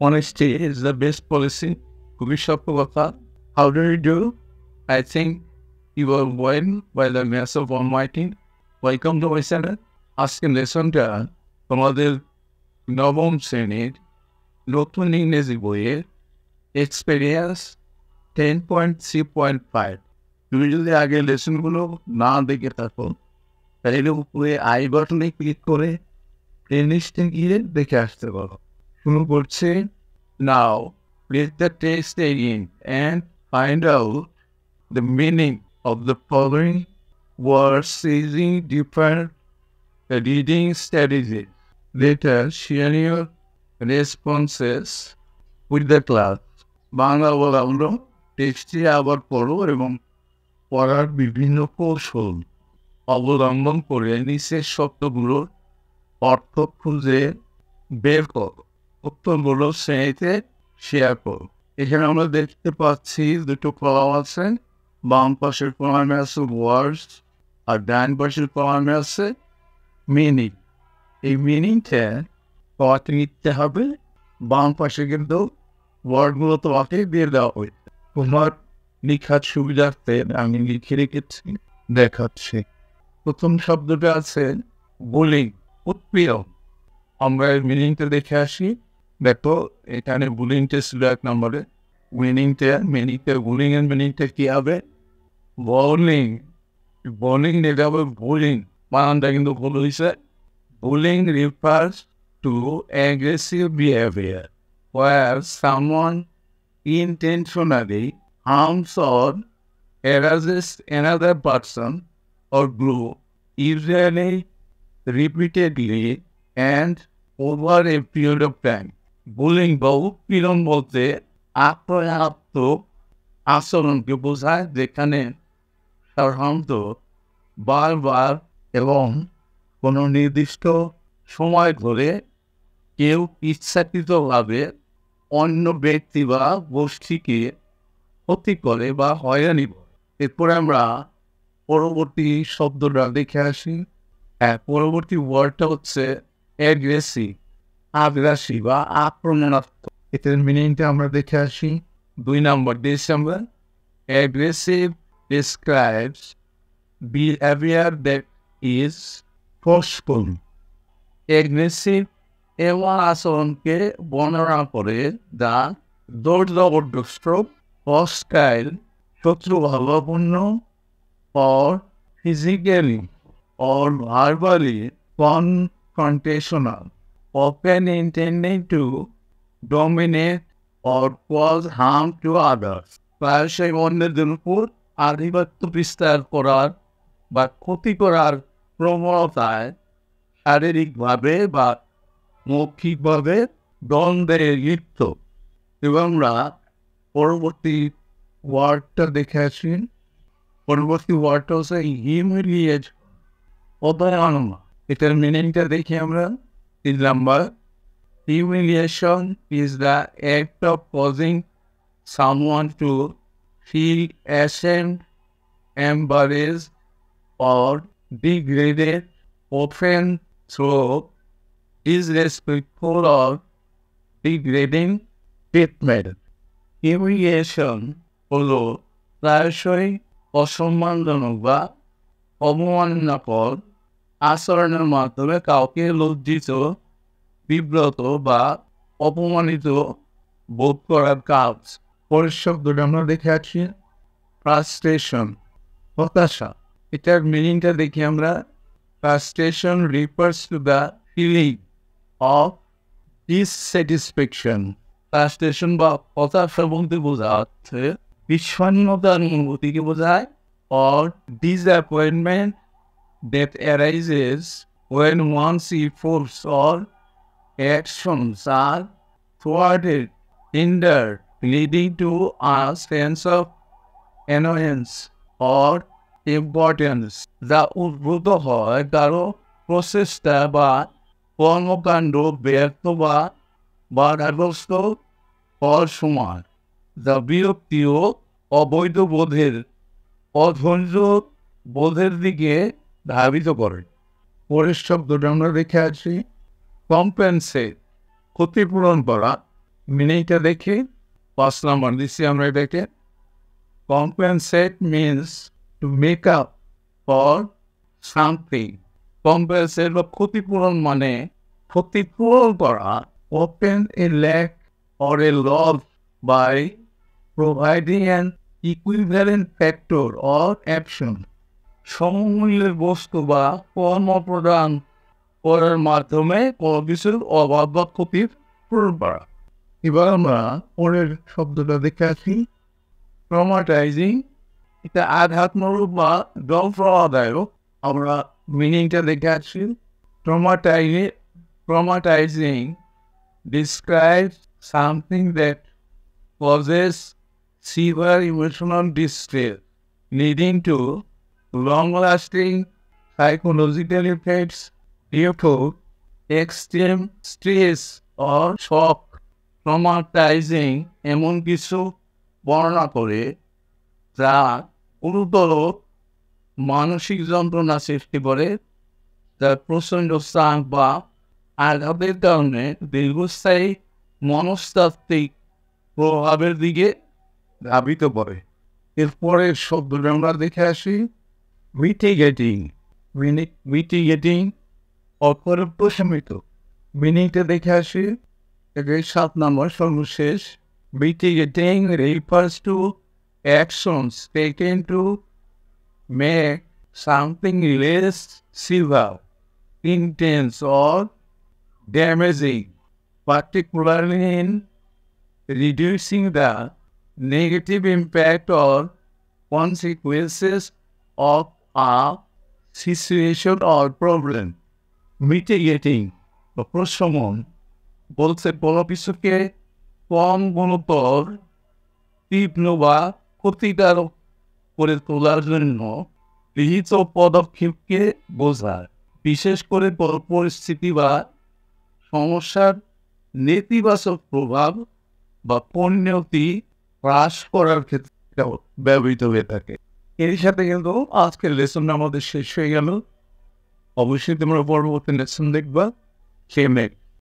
Honesty is the best policy. খুবই সত্য কথা. How do you do? I think you are well by the grace of Almighty. Welcome to my channel. আজকের লেসনটা তোমাদের নবম শ্রেণীর নতুন ইংরেজি বইয়ের এক্সপেরিয়েন্স 10.3.5. তুমি যদি আগে লেসনগুলো না দেখে থাকো তাহলে উপরে আই বাটনে ক্লিক করে প্লেলিস্টে গিয়ে দেখে আসতে পারো. শুরু করছি. Now, read the text again and find out the meaning of the following words using different reading strategies. Later, share your responses with the class. Bangla বলা টেক্সটটি আবার পড়ো এবং পড়ার বিভিন্ন কৌশল অবলম্বন করে নিচের শব্দগুলোর অর্থ খুঁজে বের করো. উত্তরগুলো শ্রেণীতে শেয়ার করো. এখানে আমরা দেখতে পাচ্ছি দুটো কলাম আছে. বাম পাশের কলামে আছে ওয়ার্ডস আর ডান পাশের কলামে আছে মিনিং. এই মিনিংটা তোমাকে নিতে হবে. বাম পাশে কিন্তু ওয়ার্ডগুলো তোমাকে দিয়ে দেওয়া হয়েছে. তোমার লেখার সুবিধার্থে আমি লিখে রেখেছি, দেখাচ্ছি. প্রথম শব্দটা আছে বুলিং, উৎপীড়ন. আমরা এর মিনিংটা দেখে আসি. দেখো এখানে বুলিংটা ছিল 1 নম্বরে. মিনিংটা বুলিং এর মিনিংটা কি হবে? বোলিং. এটা হবে বুলিং. বানানটা কিন্তু ভুল হয়েছে. Bullying refers to aggressive behavior where someone intentionally harms or harasses another person or group, usually repeatedly and over a period of time. Bullying বা উৎপীড়ন বলতে আক্রমণাত্মক আচরণকে বোঝায়, যেখানে সাধারণত বারবার এবং কোনো নির্দিষ্ট সময় ধরে কেউ ইচ্ছাকৃতভাবে অন্য ব্যক্তি বা গোষ্ঠীকে ক্ষতি করে বা হয়রানি করে. এরপরে আমরা পরবর্তী শব্দটা দেখে আসি. পরবর্তী ওয়ার্ডটা হচ্ছে অ্যাগ্রেসিভ, আগ্রাসী বা আক্রমণাত্মক. এটার মিনিংটা আমরা দেখে আসি. 2 নম্বর দিয়েছি আমরা. Aggressive describes behavior that is forceful. Aggressive এমন আচরণকে বর্ণনা করে যা জোর-জবরদস্ত, hostile, শত্রুভাবাপন্ন, or physically or verbally confrontational, often intending to dominate or cause harm to others. প্রায়শই অন্যদের উপর আধিপত্য বিস্তার করার বা ক্ষতি করার প্রবণতায় শারীরিকভাবে বা মৌখিকভাবে দ্বন্দ্বে লিপ্ত. এবং আমরা পরবর্তী ওয়ার্ডটা দেখে আসি. পরবর্তী ওয়ার্ডটা হচ্ছে হিউমিলিয়েট, অবমাননা. এটার মিনিংটা দেখি আমরা. 3 নম্বর. Humiliation is the act of causing someone to feel ashamed, embarrassed, or degraded, often through disrespectful or degrading treatment. Humiliation হলো প্রায়শই অসম্মানজনক বা অবমাননাকর আচরণের মাধ্যমে কাউকে লজ্জিত, বিব্রত বা অপমানিত বোধ করার কাজ. পরের শব্দটা আমরা দেখে আছি. ফ্রাস্ট্রেশন, হতাশা. এটার মিনিংটা দেখি আমরা. Frustration refers to the feeling of dissatisfaction. Frustration বা হতাশা বলতে বোঝাচ্ছে বিষণ্ণতার অনুভূতিকে বোঝায়, or disappointment that arises when one's efforts or actions are thwarted, hindered, leading to a sense of annoyance or importance. যা উদ্ভূত হয় কারো প্রচেষ্টা বা কর্মকাণ্ড ব্যর্থ বা বাধাগ্রস্ত হওয়ার সময়, যা বিরক্তি ও অবৈধ বোধের, অধৈর্য বোধের দিকে ধাবিত করে. পরের শব্দটা আমরা দেখে আছি. কম্পেনসেট, ক্ষতিপূরণ করা. মিনিংটা দেখি 5 নাম্বার দিচ্ছি আমরা এটাকে। Compensate means to make up for something. Compensate বা ক্ষতিপূরণ মানে ক্ষতিপূরণ করা। Open a lack or a loss by providing an equivalent factor or action. সমমূল্যের বস্তু বা পণ্য প্রদান করার মাধ্যমে কোনো কিছুর অভাব বা ক্ষতির পূরণ করা। এবার আমরা পরের শব্দটা দেখে আসি। ট্রমাটাইজিং, এটা আঘাতমূলক বা যন্ত্রণাদায়ক। আমরা মিনিংটা দেখে আসি। Traumatising describes something that causes severe emotional distress, leading to long-lasting psychological effects due to extreme stress or shock. Traumatizing এমন কিছু বর্ণনা করে যা গুরুতর মানসিক যন্ত্রণা সৃষ্টি করে, যার প্রচণ্ড চাপ বা আঘাতের কারণে দীর্ঘস্থায়ী মনস্তাত্ত্বিক প্রভাবের দিকে ধাবিত করে। এরপরের শব্দটা আমরা দেখে আসি। মিটিগেটিং, মিটিগেটিং অপরে প্রশমিত। মিনিংটা দেখে আসি। একে 7 নম্বর সর্বশেষ। Mitigating refers to actions taken to make something less severe, intense or damaging, particularly in reducing the negative impact or consequences of a situation or problem. Mitigating বা প্রশমন বলছে কোনো কিছুকে কম গুরুতর, তীব্র বা ক্ষতিকারক করে তোলার জন্য গৃহীত পদক্ষেপকে বোঝায়, বিশেষ করে কোনো পরিস্থিতি বা সমস্যার নেতিবাচক প্রভাব বা পরিণতি হ্রাস করার ক্ষেত্রে ব্যবহৃত হয়ে থাকে। এর সাথে কিন্তু আজকের লেসনটা আমাদের শেষ হয়ে গেল। অবশ্যই তোমরা পরবর্তী লেসন দেখবা।